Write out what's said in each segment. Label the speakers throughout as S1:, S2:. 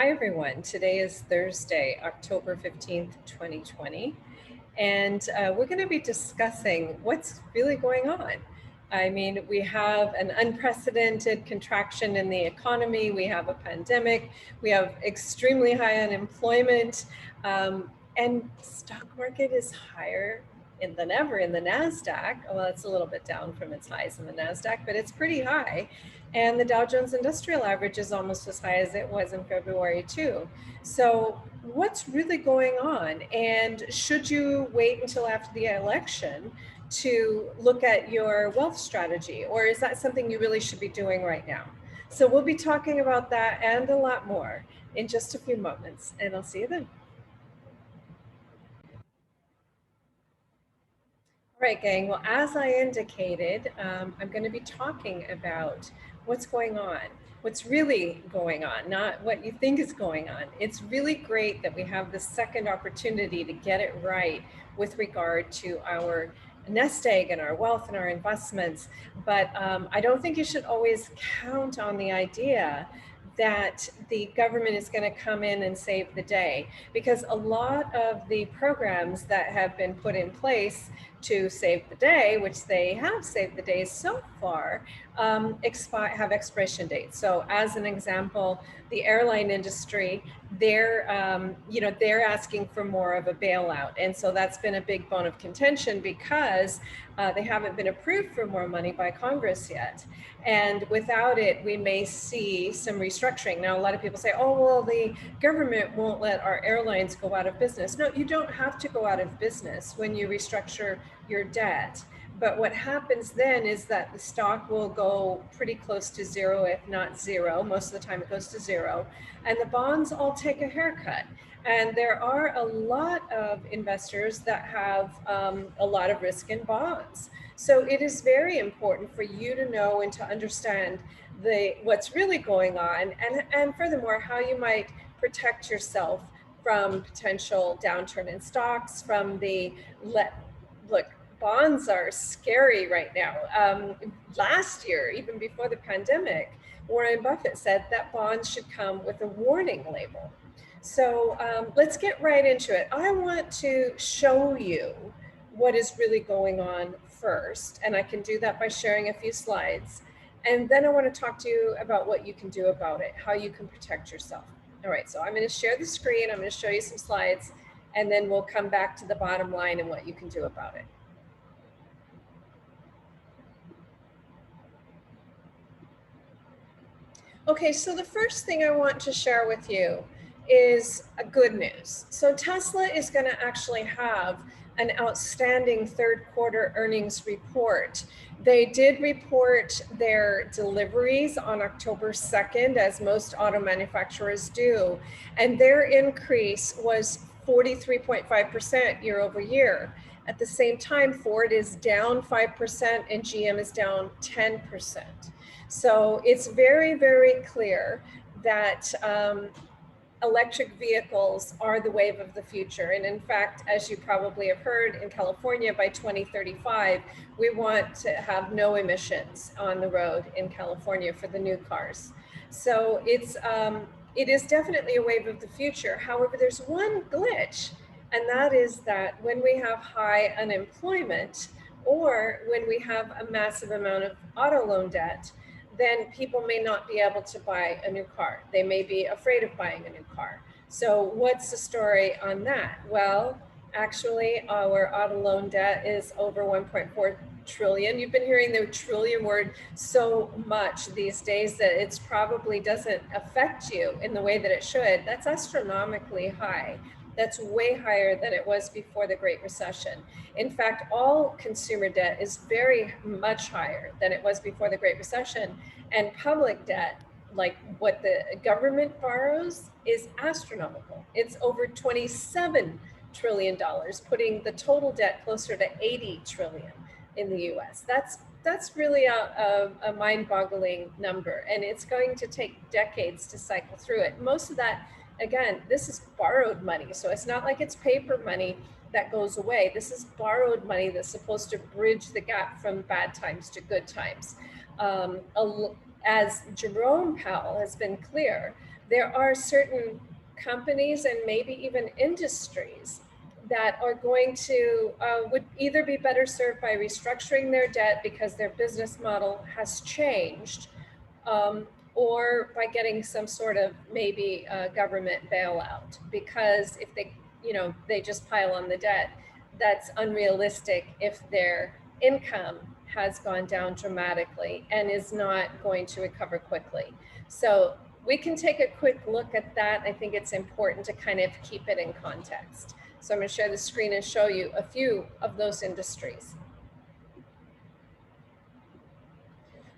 S1: Hi, everyone. Today is Thursday, October 15th, 2020, and we're going to be discussing what's really going on. I mean, we have an unprecedented contraction in the economy, we have a pandemic, we have extremely high unemployment, and stock market is higher than ever in the NASDAQ. Well, it's a little bit down from its highs in the NASDAQ, but it's pretty high. And the Dow Jones Industrial Average is almost as high as it was in February too. So what's really going on? And should you wait until after the election to look at your wealth strategy? Or is that something you really should be doing right now? So we'll be talking about that and a lot more in just a few moments, and I'll see you then. All right, gang. Well, as I indicated, I'm going to be talking about what's going on, what's really going on, not what you think is going on. It's really great that we have this second opportunity to get it right with regard to our nest egg and our wealth and our investments. But I don't think you should always count on the idea that the government is going to come in and save the day, because a lot of the programs that have been put in place to save the day, which they have saved the day so far, have expiration dates. So as an example, the airline industry, they're asking for more of a bailout. And so that's been a big bone of contention because they haven't been approved for more money by Congress yet. And without it, we may see some restructuring. Now, a lot of people say, oh, well, the government won't let our airlines go out of business. No, you don't have to go out of business when you restructure your debt. But what happens then is that the stock will go pretty close to zero, if not zero. Most of the time it goes to zero. And the bonds all take a haircut. And there are a lot of investors that have a lot of risk in bonds. So it is very important for you to know and to understand what's really going on, and furthermore, how you might protect yourself from potential downturn in stocks, from look, bonds are scary right now. Last year, even before the pandemic, Warren Buffett said that bonds should come with a warning label. So let's get right into it. I want to show you what is really going on first, and I can do that by sharing a few slides. And then I want to talk to you about what you can do about it, how you can protect yourself. All right, so I'm going to share the screen, I'm going to show you some slides, and then we'll come back to the bottom line and what you can do about it. Okay, so the first thing I want to share with you is a good news. So Tesla is going to actually have an outstanding third quarter earnings report. They did report their deliveries on October 2nd, as most auto manufacturers do, and their increase was 43.5% year over year. At the same time, Ford is down 5% and GM is down 10%. So it's very, very clear that electric vehicles are the wave of the future. And in fact, as you probably have heard, in California by 2035, we want to have no emissions on the road in California for the new cars. So it is definitely a wave of the future. However, there's one glitch, and that is that when we have high unemployment, or when we have a massive amount of auto loan debt, then people may not be able to buy a new car. They may be afraid of buying a new car. So what's the story on that? Well, actually, our auto loan debt is over 1.4 trillion. You've been hearing the trillion word so much these days that it probably doesn't affect you in the way that it should. That's astronomically high. That's way higher than it was before the Great Recession. In fact, all consumer debt is very much higher than it was before the Great Recession. And public debt, like what the government borrows, is astronomical. It's over $27 trillion, putting the total debt closer to 80 trillion in the US. That's really a mind-boggling number, and it's going to take decades to cycle through it. Most of that, again, this is borrowed money. So it's not like it's paper money that goes away. This is borrowed money that's supposed to bridge the gap from bad times to good times. As Jerome Powell has been clear, there are certain companies and maybe even industries that are going to would either be better served by restructuring their debt because their business model has changed, or by getting some sort of maybe government bailout, because if they, they just pile on the debt, that's unrealistic if their income has gone down dramatically and is not going to recover quickly. So we can take a quick look at that. I think it's important to kind of keep it in context. So I'm going to share the screen and show you a few of those industries.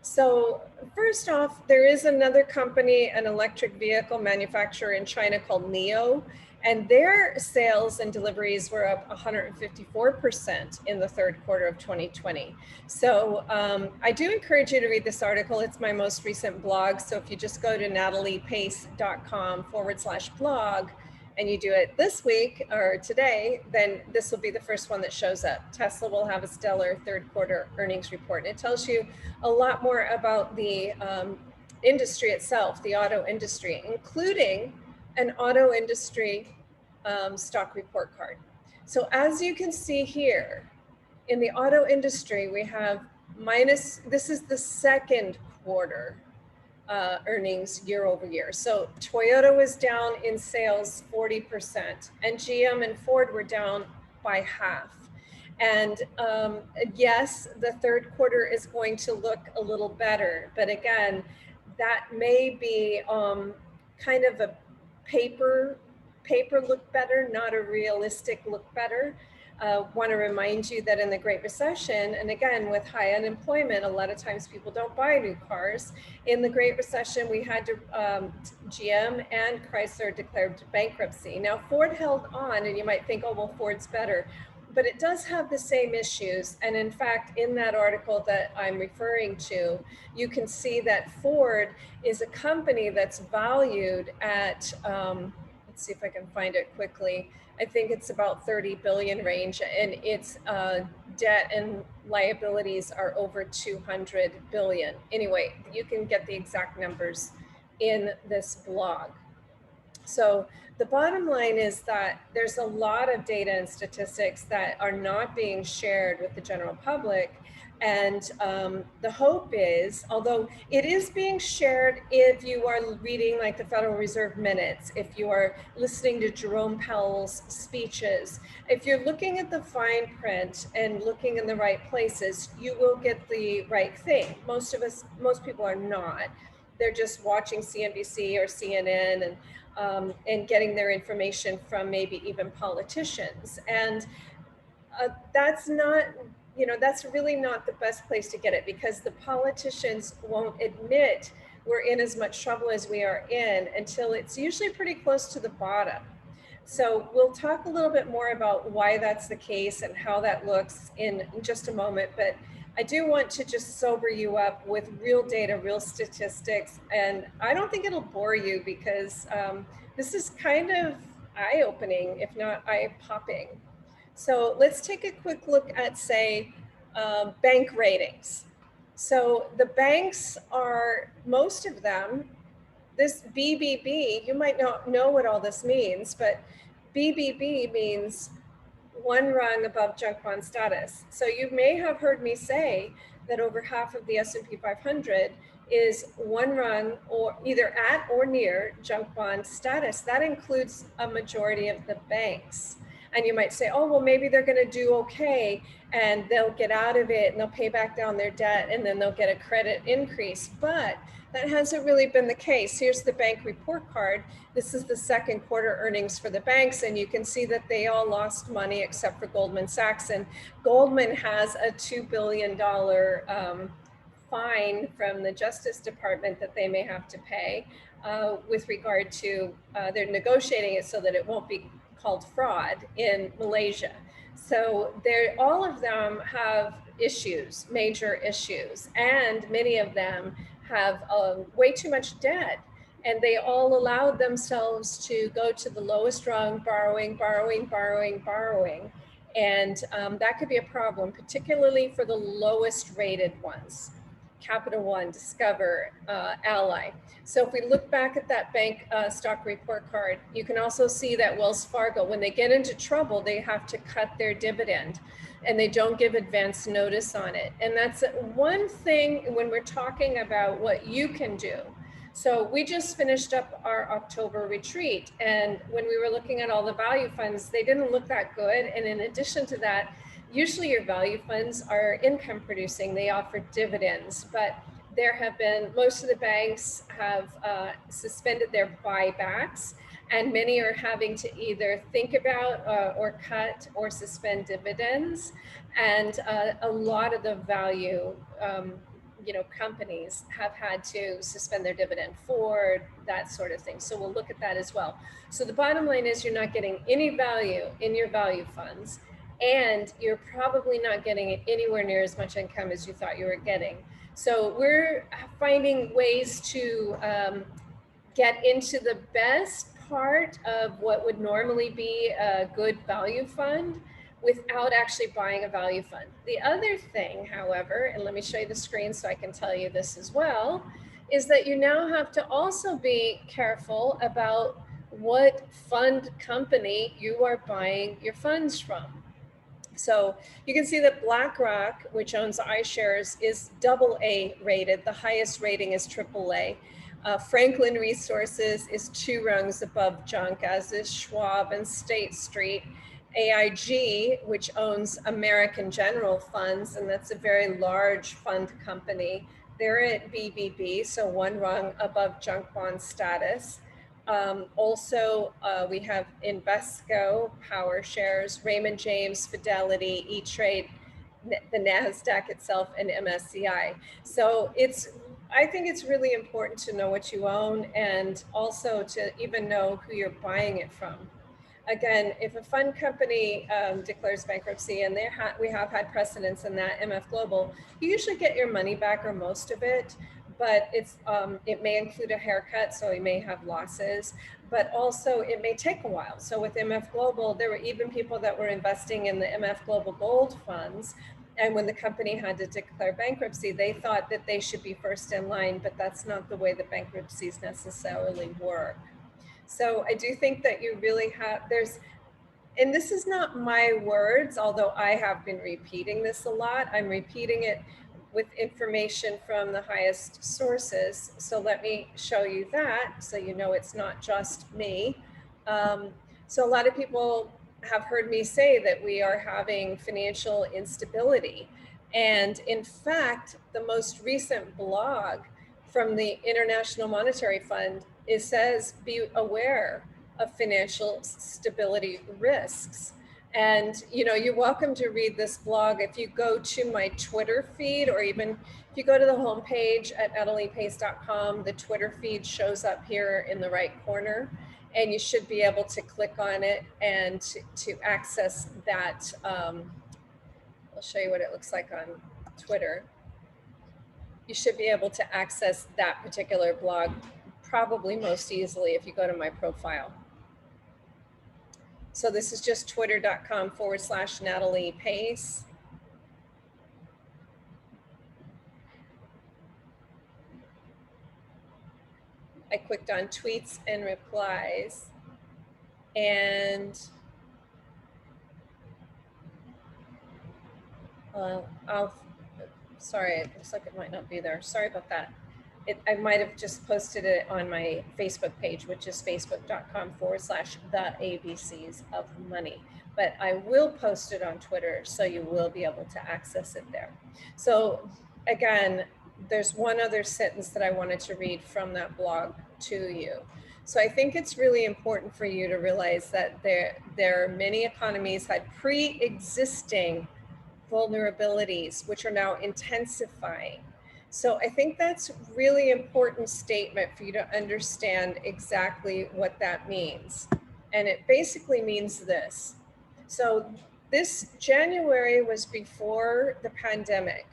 S1: So first off, there is another company, an electric vehicle manufacturer in China called NIO, and their sales and deliveries were up 154% in the third quarter of 2020. So I do encourage you to read this article. It's my most recent blog. So if you just go to nataliepace.com/blog, and you do it this week or today, then this will be the first one that shows up. Tesla will have a stellar third quarter earnings report. And it tells you a lot more about the industry itself, the auto industry, including an auto industry stock report card. So as you can see here, in the auto industry, we have this is the second quarter earnings year over year. So Toyota was down in sales 40%, and GM and Ford were down by half. And yes, the third quarter is going to look a little better, but again, that may be kind of a paper look better, not a realistic look better. Want to remind you that in the Great Recession, and again, with high unemployment, a lot of times people don't buy new cars. In the Great Recession, we had to, GM and Chrysler declared bankruptcy. Now, Ford held on, and you might think, oh, well, Ford's better. But it does have the same issues. And in fact, in that article that I'm referring to, you can see that Ford is a company that's valued at, let's see if I can find it quickly. I think it's about 30 billion range, and its debt and liabilities are over 200 billion. Anyway, you can get the exact numbers in this blog. So the bottom line is that there's a lot of data and statistics that are not being shared with the general public. And the hope is, although it is being shared if you are reading like the Federal Reserve minutes, if you are listening to Jerome Powell's speeches, if you're looking at the fine print and looking in the right places, you will get the right thing. Most people are not. They're just watching CNBC or CNN and getting their information from maybe even politicians. And that's not, that's really not the best place to get it, because the politicians won't admit we're in as much trouble as we are in until it's usually pretty close to the bottom. So we'll talk a little bit more about why that's the case and how that looks in just a moment. But I do want to just sober you up with real data, real statistics. And I don't think it'll bore you, because this is kind of eye-opening, if not eye-popping. So let's take a quick look at, say, bank ratings. So the banks are, most of them, this BBB, you might not know what all this means, but BBB means one rung above junk bond status. So you may have heard me say that over half of the S&P 500 is one rung or either at or near junk bond status. That includes a majority of the banks. And you might say, oh, well, maybe they're going to do okay and they'll get out of it and they'll pay back down their debt and then they'll get a credit increase. But that hasn't really been the case. Here's the bank report card. This is the second quarter earnings for the banks, and you can see that they all lost money except for Goldman Sachs. And Goldman has a $2 billion fine from the Justice Department that they may have to pay with regard to, they're negotiating it so that it won't be called fraud in Malaysia. So all of them have issues, major issues, and many of them have way too much debt. And they all allowed themselves to go to the lowest rung, borrowing. And that could be a problem, particularly for the lowest rated ones. Capital One, Discover, Ally. So if we look back at that bank stock report card, you can also see that Wells Fargo, when they get into trouble, they have to cut their dividend and they don't give advance notice on it. And that's one thing when we're talking about what you can do. So we just finished up our October retreat, and when we were looking at all the value funds, they didn't look that good. And in addition to that, usually your value funds are income producing, they offer dividends, but there have been, most of the banks have suspended their buybacks, and many are having to either think about or cut or suspend dividends. And a lot of the value companies have had to suspend their dividend, Ford, that sort of thing. So we'll look at that as well. So the bottom line is you're not getting any value in your value funds, and you're probably not getting anywhere near as much income as you thought you were getting. So we're finding ways to get into the best part of what would normally be a good value fund without actually buying a value fund. The other thing, however, and let me show you the screen so I can tell you this as well, is that you now have to also be careful about what fund company you are buying your funds from. So you can see that BlackRock, which owns iShares, is AA rated. The highest rating is AAA. Franklin Resources is 2 rungs above junk, as is Schwab and State Street. AIG, which owns American General Funds, and that's a very large fund company, they're at BBB, so 1 rung above junk bond status. Also, we have Invesco, Power Shares, Raymond James, Fidelity, E-Trade, the NASDAQ itself, and MSCI. So I think it's really important to know what you own, and also to even know who you're buying it from. Again, if a fund company declares bankruptcy, and we have had precedents in that, MF Global, you usually get your money back or most of it, but it may include a haircut, so you may have losses, but also it may take a while. So with MF Global, there were even people that were investing in the MF Global Gold funds, and when the company had to declare bankruptcy, they thought that they should be first in line, but that's not the way the bankruptcies necessarily work. So I do think that you really have, and this is not my words, although I have been repeating this a lot. I'm repeating it with information from the highest sources. So let me show you that so you know it's not just me. So a lot of people have heard me say that we are having financial instability. And in fact, the most recent blog from the International Monetary Fund, it says, be aware of financial stability risks. And you're welcome to read this blog. If you go to my Twitter feed, or even if you go to the homepage at nataliepace.com, the Twitter feed shows up here in the right corner, and you should be able to click on it and to access that. I'll show you what it looks like on Twitter. You should be able to access that particular blog probably most easily if you go to my profile. So this is just twitter.com/Natalie Pace. I clicked on tweets and replies, and sorry, it looks like it might not be there. Sorry about that. I might have just posted it on my Facebook page, which is facebook.com/the ABCs of money. But I will post it on Twitter, so you will be able to access it there. So again, there's one other sentence that I wanted to read from that blog to you. So I think it's really important for you to realize that there are many economies had pre-existing vulnerabilities, which are now intensifying. So I think that's really important statement for you to understand exactly what that means. And it basically means this. So this January was before the pandemic.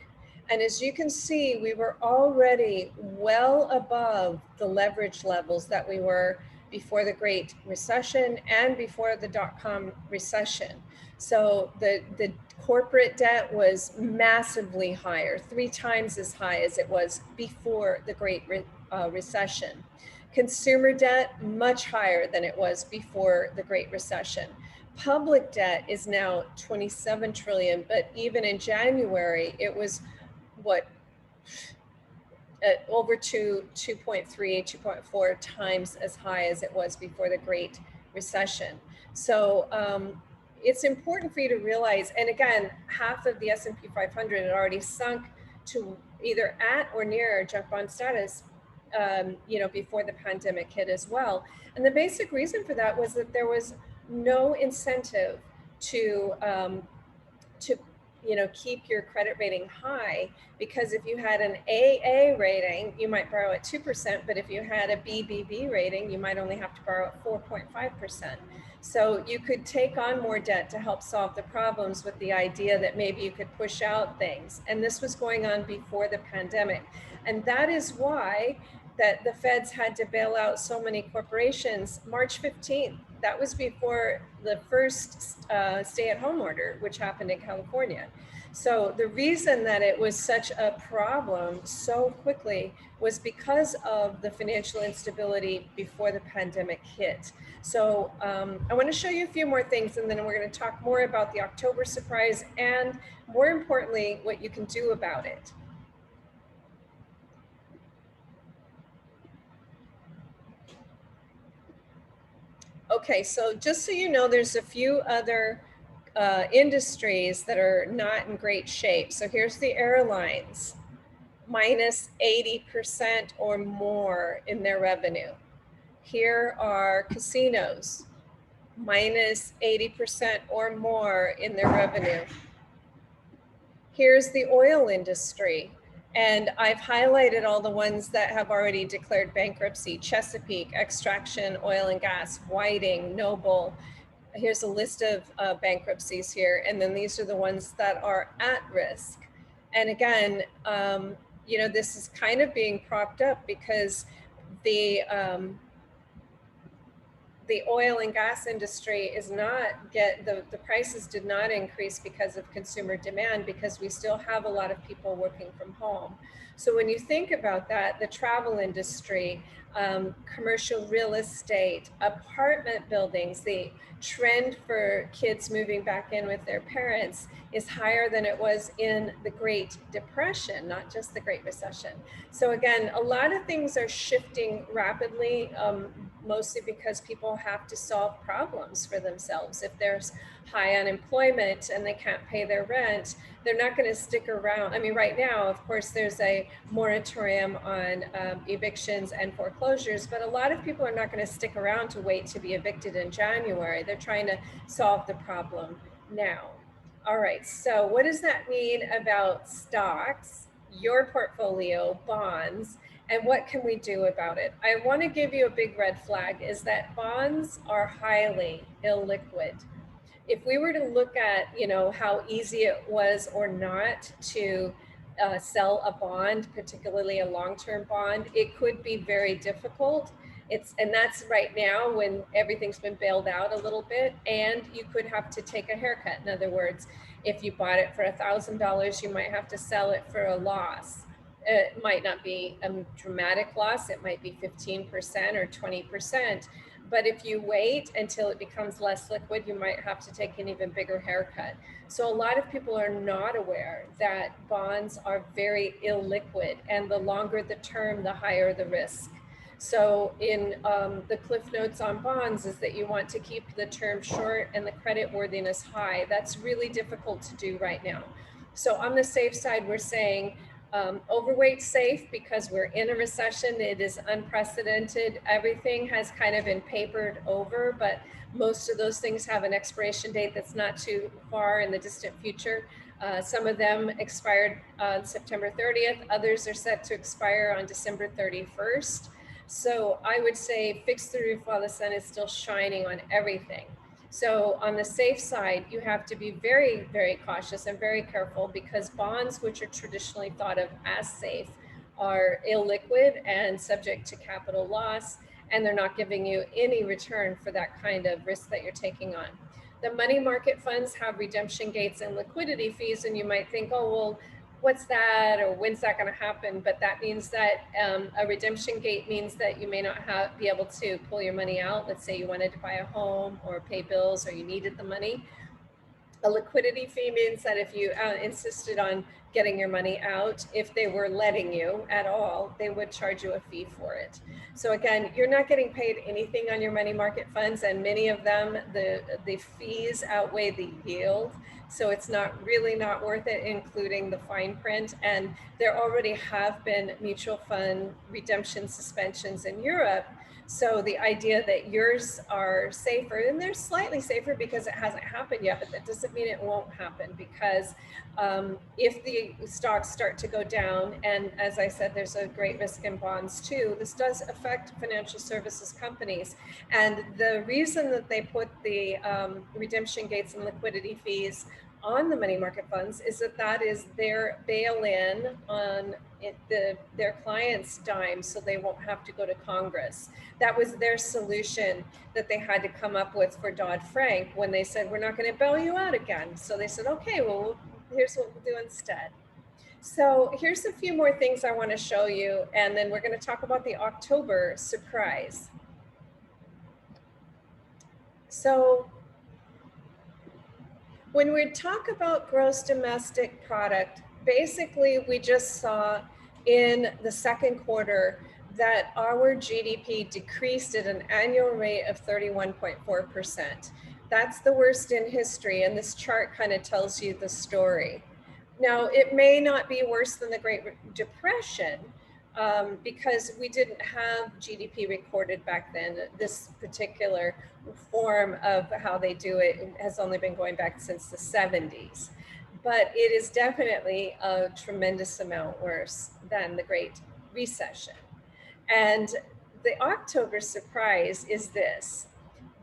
S1: And as you can see, we were already well above the leverage levels that we were before the Great Recession and before the dot-com recession. So the Corporate debt was massively higher, 3 times as high as it was before the Great Recession. Consumer debt, much higher than it was before the Great Recession. Public debt is now 27 trillion, but even in January, it was what, over 2.3, 2.4 times as high as it was before the Great Recession. So it's important for you to realize, and again, half of the S&P 500 had already sunk to either at or near junk bond status, before the pandemic hit as well. And the basic reason for that was that there was no incentive to keep your credit rating high, because if you had an AA rating, you might borrow at 2%, but if you had a BBB rating, you might only have to borrow at 4.5%. So you could take on more debt to help solve the problems with the idea that maybe you could push out things. And this was going on before the pandemic. And that is why that the feds had to bail out so many corporations March 15th. That was before the first stay-at-home order, which happened in California. So the reason that it was such a problem so quickly was because of the financial instability before the pandemic hit. So I want to show you a few more things, and then we're going to talk more about the October surprise and, more importantly, what you can do about it. Okay, so just so you know, there's a few other industries that are not in great shape. So here's the airlines, minus 80% or more in their revenue. Here are casinos, minus 80% or more in their revenue. Here's the oil industry. And I've highlighted all the ones that have already declared bankruptcy: Chesapeake, Extraction, Oil and Gas, Whiting, Noble. Here's a list of bankruptcies here. And then these are the ones that are at risk. And again, this is kind of being propped up because the oil and gas industry is not the prices did not increase because of consumer demand, because we still have a lot of people working from home. So when you think about that, the travel industry, commercial real estate, apartment buildings, the trend for kids moving back in with their parents is higher than it was in the Great Depression, not just the Great Recession. So again, a lot of things are shifting rapidly, mostly because people have to solve problems for themselves. If there's high unemployment and they can't pay their rent, they're not going to stick around. I mean, right now, of course, there's a moratorium on evictions and foreclosures, but a lot of people are not going to stick around to wait to be evicted in January. They're trying to solve the problem now. All right, so what does that mean about stocks, your portfolio, bonds, and what can we do about it? I want to give you a big red flag, is that bonds are highly illiquid. If we were to look at, how easy it was or not to sell a bond, particularly a long-term bond, it could be very difficult. And that's right now when everything's been bailed out a little bit, and you could have to take a haircut. In other words, if you bought it for $1,000, you might have to sell it for a loss. It might not be a dramatic loss. It might be 15% or 20. But if you wait until it becomes less liquid, you might have to take an even bigger haircut. So a lot of people are not aware that bonds are very illiquid, and the longer the term, the higher the risk. So in the Cliff Notes on bonds is that you want to keep the term short and the credit worthiness high. That's really difficult to do right now. So on the safe side, we're saying overweight safe, because we're in a recession. It is unprecedented. Everything has kind of been papered over, but most of those things have an expiration date that's not too far in the distant future. Some of them expired on September 30th. Others are set to expire on December 31st. So I would say fix the roof while the sun is still shining on everything. So on the safe side, you have to be very, very cautious and very careful, because bonds, which are traditionally thought of as safe, are illiquid and subject to capital loss, and they're not giving you any return for that kind of risk that you're taking on. The money market funds have redemption gates and liquidity fees, and you might think, oh, well, what's that, or when's that going to happen? But that means that a redemption gate means that you may not be able to pull your money out. Let's say you wanted to buy a home or pay bills, or you needed the money. A liquidity fee means that if you insisted on getting your money out, if they were letting you at all, they would charge you a fee for it. So again, you're not getting paid anything on your money market funds, and many of them, the fees outweigh the yield. So it's not worth it, including the fine print. And there already have been mutual fund redemption suspensions in Europe. So the idea that yours are safer, and they're slightly safer because it hasn't happened yet, but that doesn't mean it won't happen, because if the stocks start to go down, and as I said, there's a great risk in bonds too, this does affect financial services companies. And the reason that they put the redemption gates and liquidity fees on the money market funds is that is their bail-in on their clients' dime, so they won't have to go to Congress. That was their solution that they had to come up with for Dodd-Frank when they said, we're not going to bail you out again. So they said, okay, well, here's what we'll do instead. So here's a few more things I want to show you, and then we're going to talk about the October surprise. So when we talk about gross domestic product, basically we just saw in the second quarter that our GDP decreased at an annual rate of 31.4%. That's the worst in history, and this chart kind of tells you the story. Now, it may not be worse than the Great Depression, because we didn't have GDP recorded back then. This particular form of how they do it has only been going back since the 70s. But it is definitely a tremendous amount worse than the Great Recession. And the October surprise is this.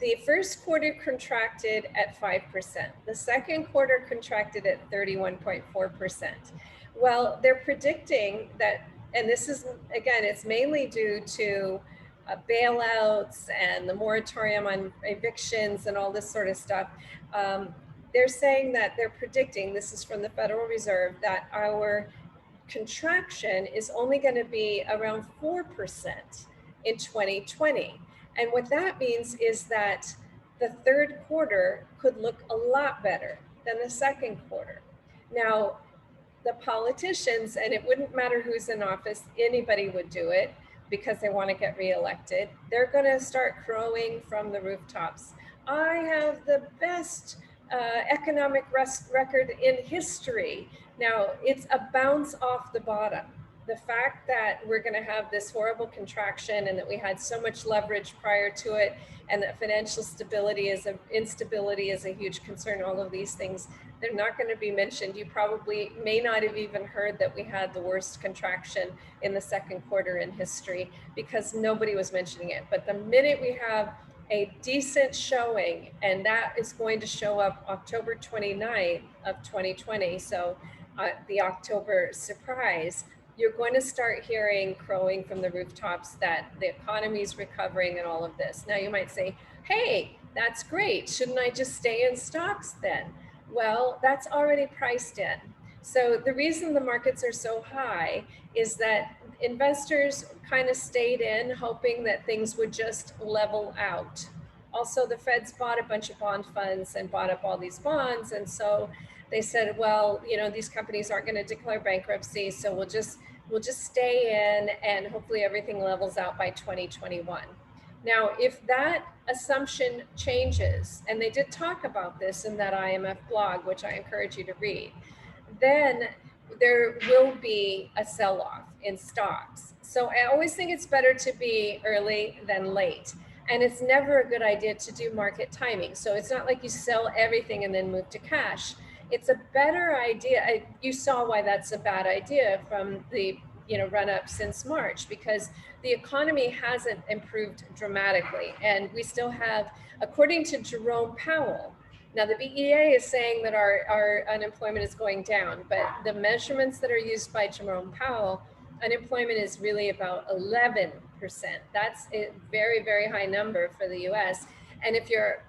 S1: The first quarter contracted at 5%. The second quarter contracted at 31.4%. Well, they're predicting that, and this is, again, it's mainly due to bailouts and the moratorium on evictions and all this sort of stuff. They're saying that they're predicting, this is from the Federal Reserve, that our contraction is only going to be around 4% in 2020. And what that means is that the third quarter could look a lot better than the second quarter. Now, the politicians, and it wouldn't matter who's in office, anybody would do it because they want to get reelected. They're going to start crowing from the rooftops. I have the best economic record in history. Now, it's a bounce off the bottom. The fact that we're going to have this horrible contraction and that we had so much leverage prior to it, and that financial instability is a huge concern, all of these things, they're not going to be mentioned. You probably may not have even heard that we had the worst contraction in the second quarter in history because nobody was mentioning it. But the minute we have a decent showing, and that is going to show up October 29th of 2020, so the October surprise, you're going to start hearing crowing from the rooftops that the economy is recovering and all of this. Now you might say, hey, that's great. Shouldn't I just stay in stocks then? Well, that's already priced in. So the reason the markets are so high is that investors kind of stayed in hoping that things would just level out. Also, the Feds bought a bunch of bond funds and bought up all these bonds. And so they said, well, you know, these companies aren't going to declare bankruptcy, so we'll just stay in and hopefully everything levels out by 2021. Now, if that assumption changes, and they did talk about this in that IMF blog, which I encourage you to read, then there will be a sell-off in stocks. So I always think it's better to be early than late. And it's never a good idea to do market timing. So it's not like you sell everything and then move to cash. It's a better idea. You saw why that's a bad idea from the run up since March, because the economy hasn't improved dramatically. And we still have, according to Jerome Powell, now the BEA is saying that our unemployment is going down, but the measurements that are used by Jerome Powell, unemployment is really about 11%. That's a very, very high number for the US. And if you're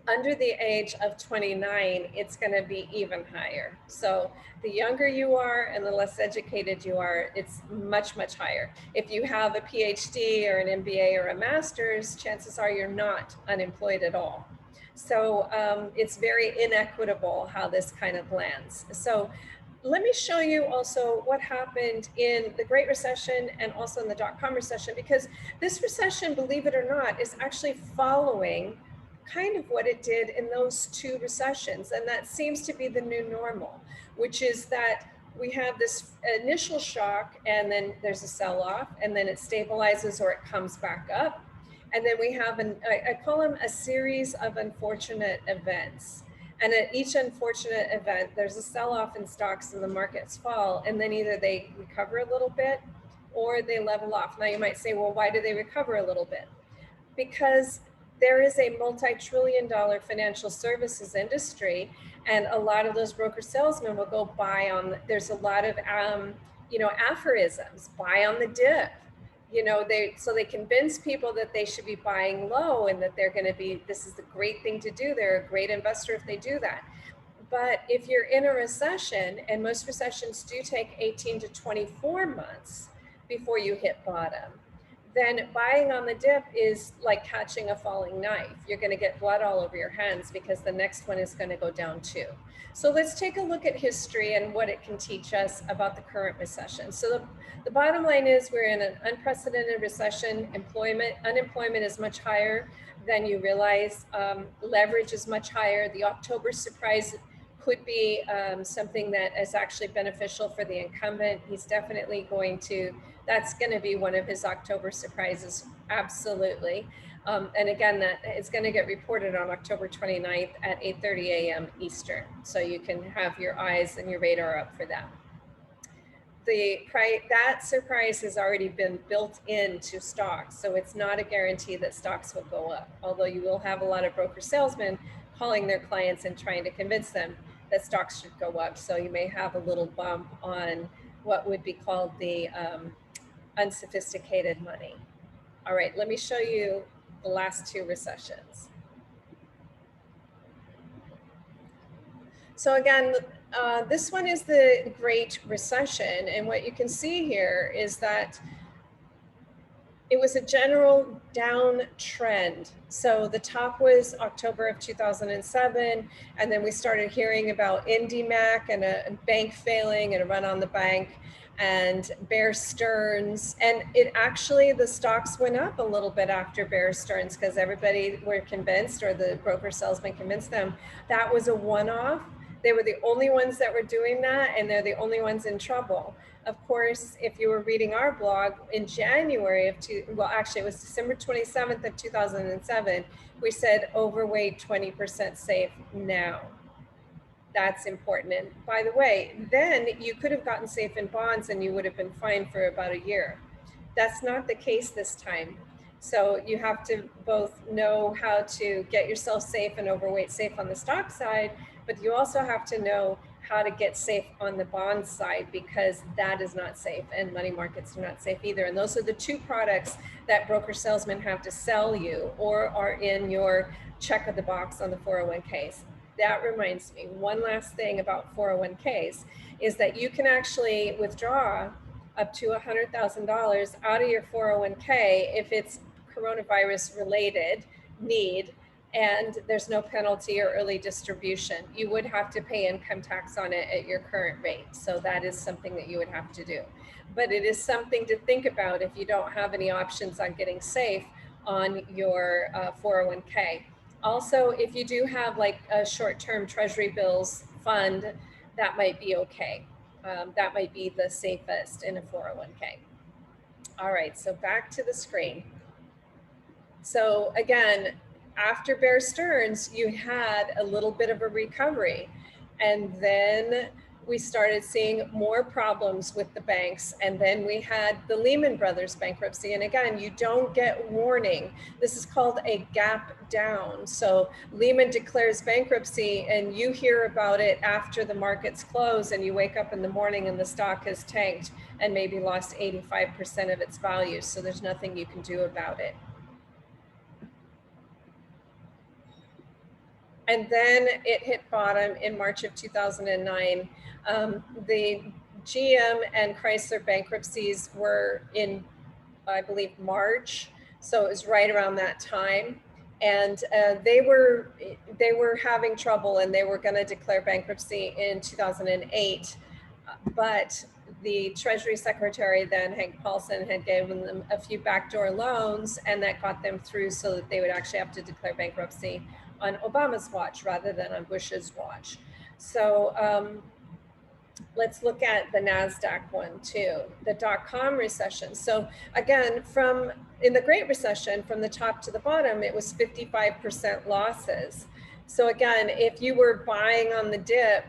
S1: under the age of 29, it's going to be even higher. So the younger you are and the less educated you are, it's much, much higher. If you have a PhD or an MBA or a master's, chances are you're not unemployed at all. So it's very inequitable how this kind of lands. So let me show you also what happened in the Great Recession and also in the dot-com recession, because this recession, believe it or not, is actually following kind of what it did in those two recessions. And that seems to be the new normal, which is that we have this initial shock and then there's a sell-off and then it stabilizes or it comes back up. And then we have I call them a series of unfortunate events. And at each unfortunate event, there's a sell-off in stocks and the markets fall, and then either they recover a little bit or they level off. Now you might say, well, why do they recover a little bit? Because there is a multi-trillion-dollar financial services industry, and a lot of those broker salesmen will go buy on, there's a lot of, aphorisms, buy on the dip. So they convince people that they should be buying low and that they're going to be, this is the great thing to do. They're a great investor if they do that. But if you're in a recession, and most recessions do take 18 to 24 months before you hit bottom, then buying on the dip is like catching a falling knife. You're going to get blood all over your hands because the next one is going to go down too. So let's take a look at history and what it can teach us about the current recession. So the bottom line is we're in an unprecedented recession. Unemployment is much higher than you realize. Leverage is much higher. The October surprise could be something that is actually beneficial for the incumbent. He's definitely that's going to be one of his October surprises, absolutely. And again, that it's going to get reported on October 29th at 8:30 a.m. Eastern. So you can have your eyes and your radar up for that. That surprise has already been built into stocks. So it's not a guarantee that stocks will go up, although you will have a lot of broker salesmen calling their clients and trying to convince them that stocks should go up. So you may have a little bump on what would be called the unsophisticated money. All right, let me show you the last two recessions. So again, this one is the Great Recession. And what you can see here is that it was a general downtrend. So the top was October of 2007, and then we started hearing about IndyMac and a bank failing and a run on the bank and Bear Stearns. And it actually, the stocks went up a little bit after Bear Stearns because everybody were convinced, or the broker salesman convinced them, that was a one-off. They were the only ones that were doing that, and they're the only ones in trouble. Of course, if you were reading our blog in January it was December 27th of 2007, we said overweight 20% safe now. That's important. And by the way, then you could have gotten safe in bonds and you would have been fine for about a year. That's not the case this time. So you have to both know how to get yourself safe and overweight safe on the stock side, but you also have to know how to get safe on the bond side, because that is not safe, and money markets are not safe either. And those are the two products that broker salesmen have to sell you or are in your check of the box on the 401ks. That reminds me, one last thing about 401ks is that you can actually withdraw up to $100,000 out of your 401k if it's coronavirus related need, and there's no penalty or early distribution. You would have to pay income tax on it at your current rate. So that is something that you would have to do. But it is something to think about if you don't have any options on getting safe on your 401k. Also, if you do have like a short-term treasury bills fund, that might be okay. That might be the safest in a 401k. All right, so back to the screen. So again, after Bear Stearns, you had a little bit of a recovery, and then we started seeing more problems with the banks, and then we had the Lehman Brothers bankruptcy. And again, you don't get warning. This is called a gap down. So Lehman declares bankruptcy and you hear about it after the markets close, and you wake up in the morning and the stock has tanked and maybe lost 85% of its value. So there's nothing you can do about it. And then it hit bottom in March of 2009. The GM and Chrysler bankruptcies were in, I believe, March. So it was right around that time. And they were having trouble, and they were going to declare bankruptcy in 2008. But the Treasury Secretary then, Hank Paulson, had given them a few backdoor loans, and that got them through so that they would actually have to declare bankruptcy on Obama's watch rather than on Bush's watch. So let's look at the NASDAQ one too, the dot-com recession. So again, in the Great Recession, from the top to the bottom, it was 55% losses. So again, if you were buying on the dip,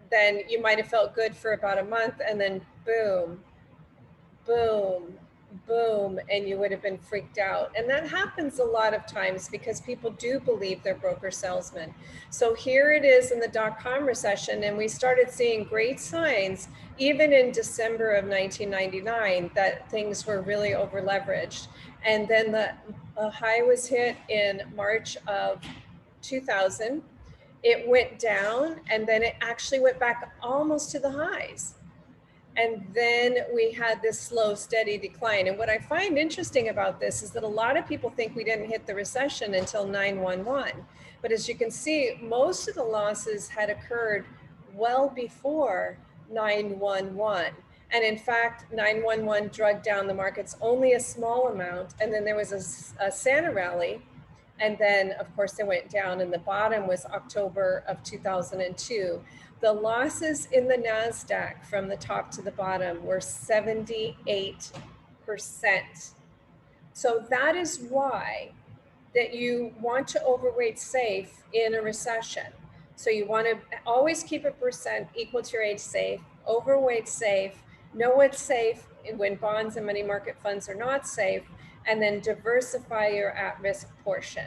S1: then you might have felt good for about a month, and then boom, boom, boom, and you would have been freaked out. And that happens a lot of times because people do believe they're broker salesmen. So here it is in the dot-com recession, and we started seeing great signs even in December of 1999 that things were really over leveraged. And then the high was hit in March of 2000. It went down, and then it actually went back almost to the highs. And then we had this slow, steady decline. And what I find interesting about this is that a lot of people think we didn't hit the recession until 9/11. But as you can see, most of the losses had occurred well before 9/11. And in fact, 9/11 dragged down the markets only a small amount. And then there was a Santa rally. And then, of course, it went down, and the bottom was October of 2002. The losses in the NASDAQ from the top to the bottom were 78%. So that is why that you want to overweight safe in a recession. So you want to always keep a percent equal to your age safe, overweight safe, know what's safe when bonds and money market funds are not safe, and then diversify your at-risk portion.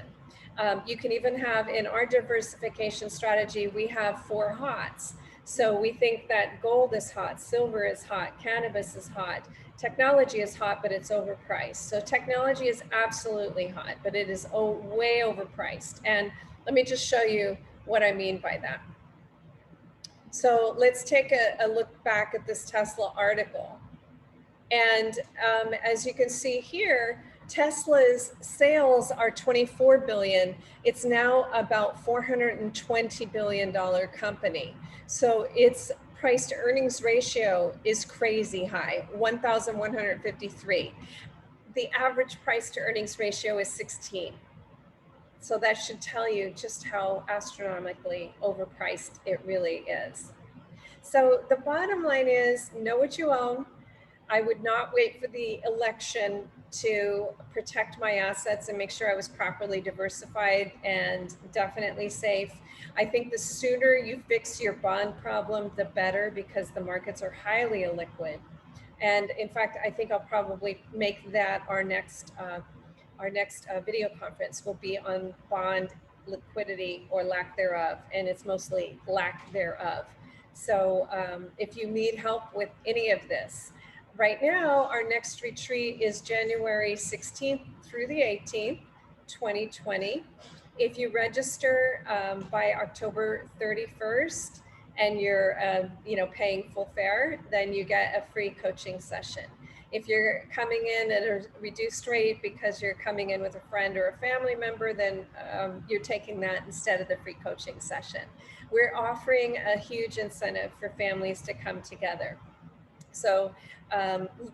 S1: You can even have, in our diversification strategy, we have 4 hots. So we think that gold is hot, silver is hot, cannabis is hot, technology is hot, but it's overpriced. So technology is absolutely hot, but it is way overpriced. And let me just show you what I mean by that. So let's take a look back at this Tesla article. And as you can see here, Tesla's sales are 24 billion. It's now about $420 billion company. So its price to earnings ratio is crazy high, 1,153. The average price to earnings ratio is 16. So that should tell you just how astronomically overpriced it really is. So the bottom line is, know what you own. I would not wait for the election to protect my assets and make sure I was properly diversified and definitely safe. I think the sooner you fix your bond problem, the better, because the markets are highly illiquid. And in fact, I think I'll probably make that our next video conference will be on bond liquidity or lack thereof, and it's mostly lack thereof. So if you need help with any of this, right now, our next retreat is January 16th through the 18th, 2020. If you register by October 31st and you're paying full fare, then you get a free coaching session. If you're coming in at a reduced rate because you're coming in with a friend or a family member, then you're taking that instead of the free coaching session. We're offering a huge incentive for families to come together. So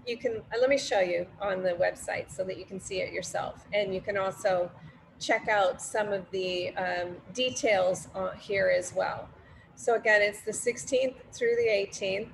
S1: you can, let me show you on the website so that you can see it yourself. And you can also check out some of the details here as well. So again, it's the 16th through the 18th.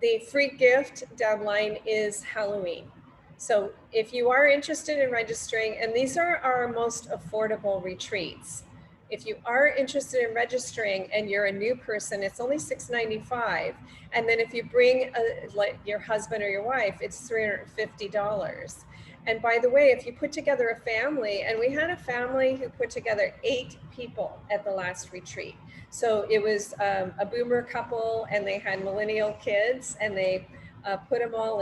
S1: The free gift deadline is Halloween. So if you are interested in registering, and these are our most affordable retreats. If you are interested in registering and you're a new person, it's only $695. And then if you bring like your husband or your wife, it's $350. And by the way, if you put together a family, and we had a family who put together 8 people at the last retreat. So it was a boomer couple, and they had millennial kids, and they put them all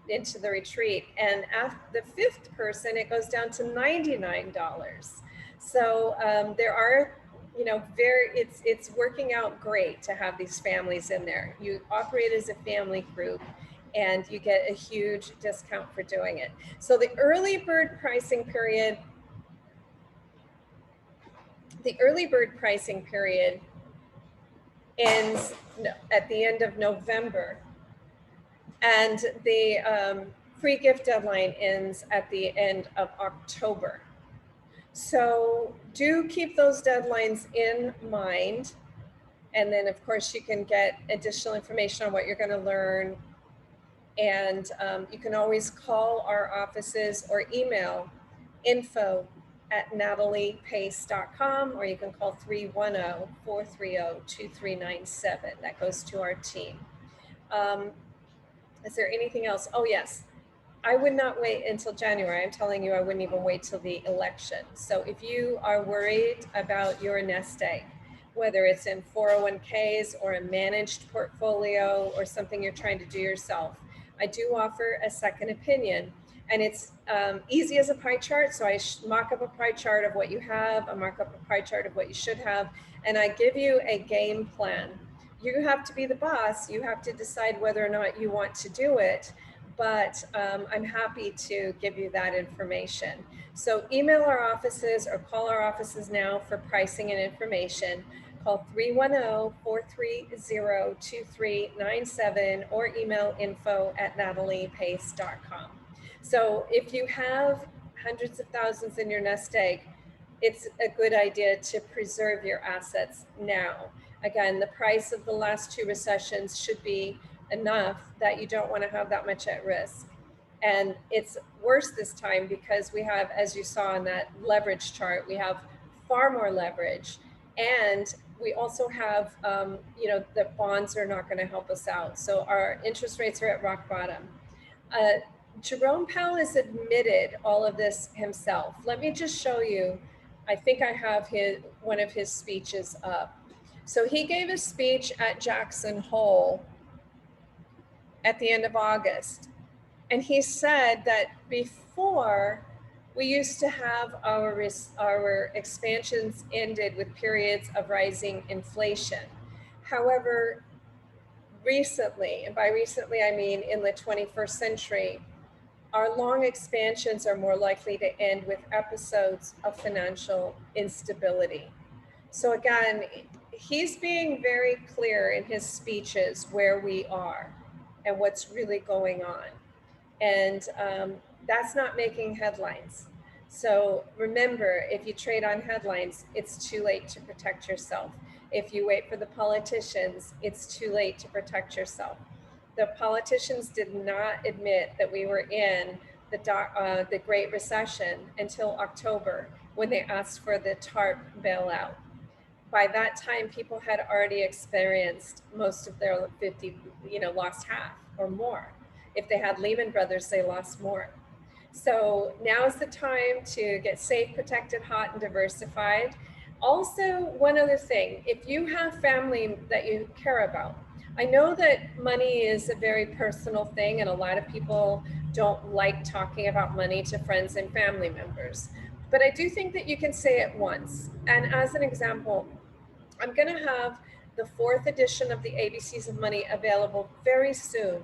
S1: into the retreat. And after the 5th person, it goes down to $99. So there are, it's working out great to have these families in there. You operate as a family group and you get a huge discount for doing it. So the early bird pricing period ends at the end of November, and the free gift deadline ends at the end of October. So do keep those deadlines in mind. And then of course you can get additional information on what you're going to learn. And you can always call our offices or email info@nataliepace.com, or you can call 310-430-2397. That goes to our team. Is there anything else? Oh yes, I would not wait until January. I'm telling you, I wouldn't even wait till the election. So if you are worried about your nest egg, whether it's in 401ks or a managed portfolio or something you're trying to do yourself, I do offer a second opinion. And it's easy as a pie chart. So I mock up a pie chart of what you have, I mark up a pie chart of what you should have, and I give you a game plan. You have to be the boss. You have to decide whether or not you want to do it. But I'm happy to give you that information. So email our offices or call our offices now for pricing and information. Call 310-430-2397 or email info@nataliepace.com. So if you have hundreds of thousands in your nest egg, it's a good idea to preserve your assets now. Again, the price of the last two recessions should be enough that you don't want to have that much at risk. And it's worse this time because we have, as you saw in that leverage chart, we have far more leverage. And we also have, the bonds are not going to help us out. So our interest rates are at rock bottom. Jerome Powell has admitted all of this himself. Let me just show you. I think I have one of his speeches up. So he gave a speech at Jackson Hole at the end of August. And he said that before, we used to have our expansions ended with periods of rising inflation. However, recently, and by recently I mean in the 21st century, our long expansions are more likely to end with episodes of financial instability. So again, he's being very clear in his speeches where we are and what's really going on. And that's not making headlines. So remember, if you trade on headlines, it's too late to protect yourself. If you wait for the politicians, it's too late to protect yourself. The politicians did not admit that we were in the Great Recession until October, when they asked for the TARP bailout. By that time, people had already experienced most of their 50, lost half or more. If they had Lehman Brothers, they lost more. So now's the time to get safe, protected, hot, and diversified. Also, one other thing, if you have family that you care about, I know that money is a very personal thing, and a lot of people don't like talking about money to friends and family members. But I do think that you can say it once. And as an example, I'm going to have the 4th edition of the ABCs of Money available very soon.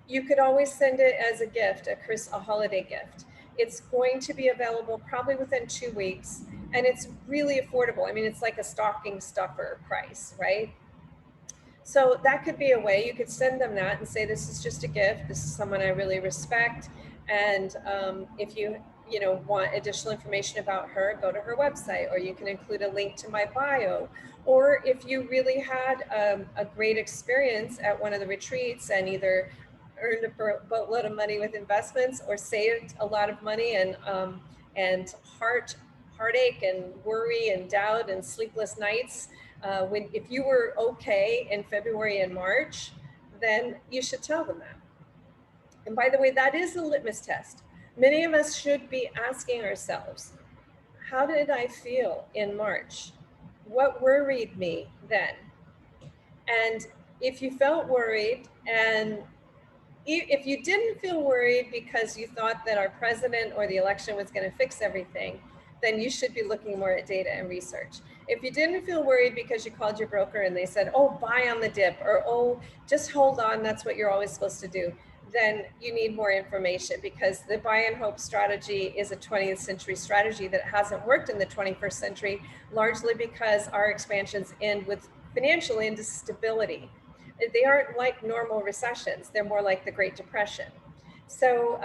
S1: You could always send it as a gift, a holiday gift. It's going to be available probably within 2 weeks, and it's really affordable. I mean, it's like a stocking stuffer price, right? So that could be a way. You could send them that and say, this is just a gift. This is someone I really respect. And if you want additional information about her, go to her website, or you can include a link to my bio. Or if you really had a great experience at one of the retreats and either earned a boatload of money with investments or saved a lot of money and heartache and worry and doubt and sleepless nights, if you were okay in February and March, then you should tell them that. And by the way, that is a litmus test. Many of us should be asking ourselves, how did I feel in March? What worried me then? And if you felt worried, and if you didn't feel worried because you thought that our president or the election was going to fix everything, then you should be looking more at data and research. If you didn't feel worried because you called your broker and they said, oh, buy on the dip, or oh, just hold on, that's what you're always supposed to do, then you need more information, because the buy and hope strategy is a 20th century strategy that hasn't worked in the 21st century, largely because our expansions end with financial instability. They aren't like normal recessions, they're more like the Great Depression. So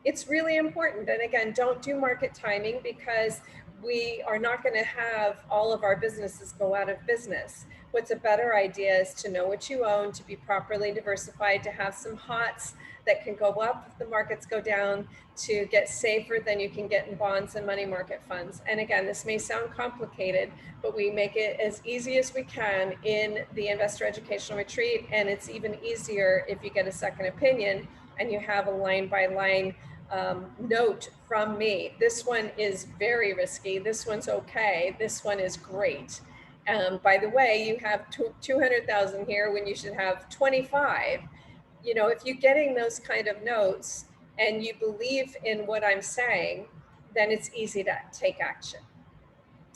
S1: it's really important. And again, don't do market timing, because we are not going to have all of our businesses go out of business. What's a better idea is to know what you own, to be properly diversified, to have some hots that can go up if the markets go down, to get safer than you can get in bonds and money market funds. And again, this may sound complicated, but we make it as easy as we can in the Investor Educational Retreat. And it's even easier if you get a second opinion and you have a line-by-line note from me. This one is very risky. This one's okay. This one is great. By the way, you have 200,000 here when you should have 25. You know, if you're getting those kind of notes and you believe in what I'm saying, then it's easy to take action.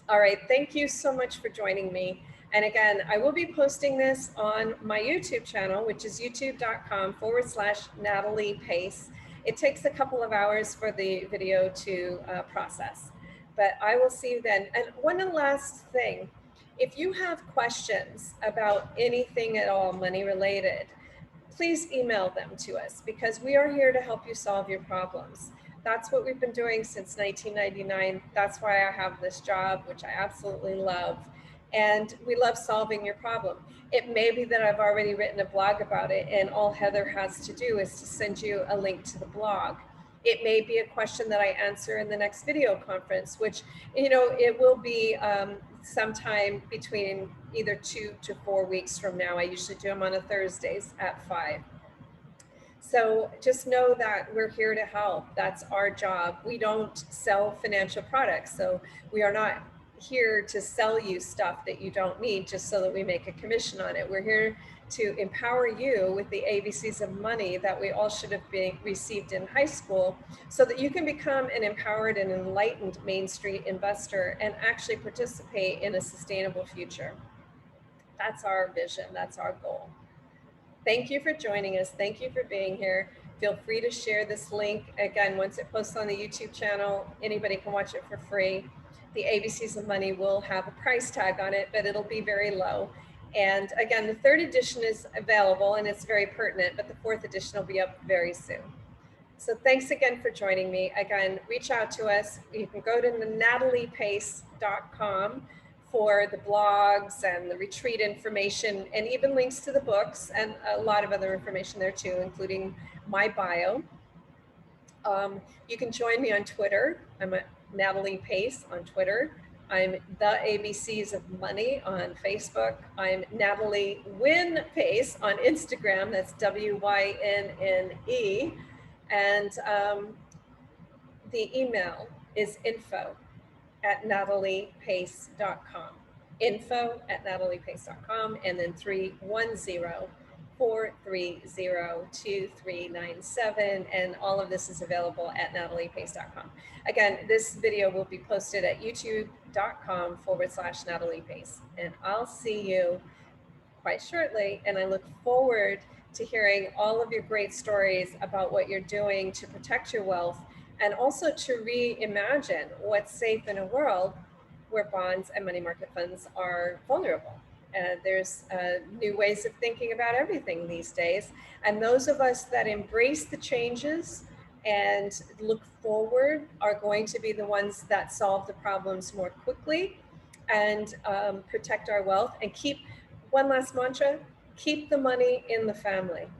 S1: All right, thank you so much for joining me. And again, I will be posting this on my YouTube channel, which is youtube.com/Natalie Pace. It takes a couple of hours for the video to process, but I will see you then. And one last thing, if you have questions about anything at all money related, please email them to us, because we are here to help you solve your problems. That's what we've been doing since 1999. That's why I have this job, which I absolutely love. And we love solving your problem. It may be that I've already written a blog about it, and all Heather has to do is to send you a link to the blog. It may be a question that I answer in the next video conference, which, you know, it will be sometime between either 2 to 4 weeks from now. I usually do them on a Thursdays at 5. So just know that we're here to help. That's our job. We don't sell financial products, so we are not here to sell you stuff that you don't need just so that we make a commission on it. We're here to empower you with the ABCs of money that we all should have been received in high school, so that you can become an empowered and enlightened Main Street investor and actually participate in a sustainable future. That's our vision. That's our goal. Thank you for joining us. Thank you for being here. Feel free to share this link. Again, once it posts on the YouTube channel, anybody can watch it for free. The ABCs of Money will have a price tag on it, but it'll be very low. And again, the 3rd edition is available and it's very pertinent, but the 4th edition will be up very soon. So thanks again for joining me. Again, reach out to us. You can go to nataliepace.com for the blogs and the retreat information, and even links to the books and a lot of other information there too, including my bio. You can join me on Twitter. I'm at Natalie Pace on Twitter. I'm the ABCs of Money on Facebook. I'm Natalie Wynne Pace on Instagram. That's WYNNE. And the email is info@nataliepace.com. info@nataliepace.com, and then 310-430-2397. And all of this is available at nataliepace.com. Again, this video will be posted at youtube.com/Natalie Pace. And I'll see you quite shortly. And I look forward to hearing all of your great stories about what you're doing to protect your wealth, and also to reimagine what's safe in a world where bonds and money market funds are vulnerable. There's new ways of thinking about everything these days. And those of us that embrace the changes and look forward are going to be the ones that solve the problems more quickly and protect our wealth. And keep, one last mantra, keep the money in the family.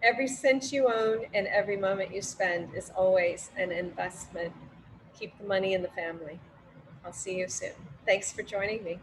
S1: Every cent you own and every moment you spend is always an investment. Keep the money in the family. I'll see you soon. Thanks for joining me.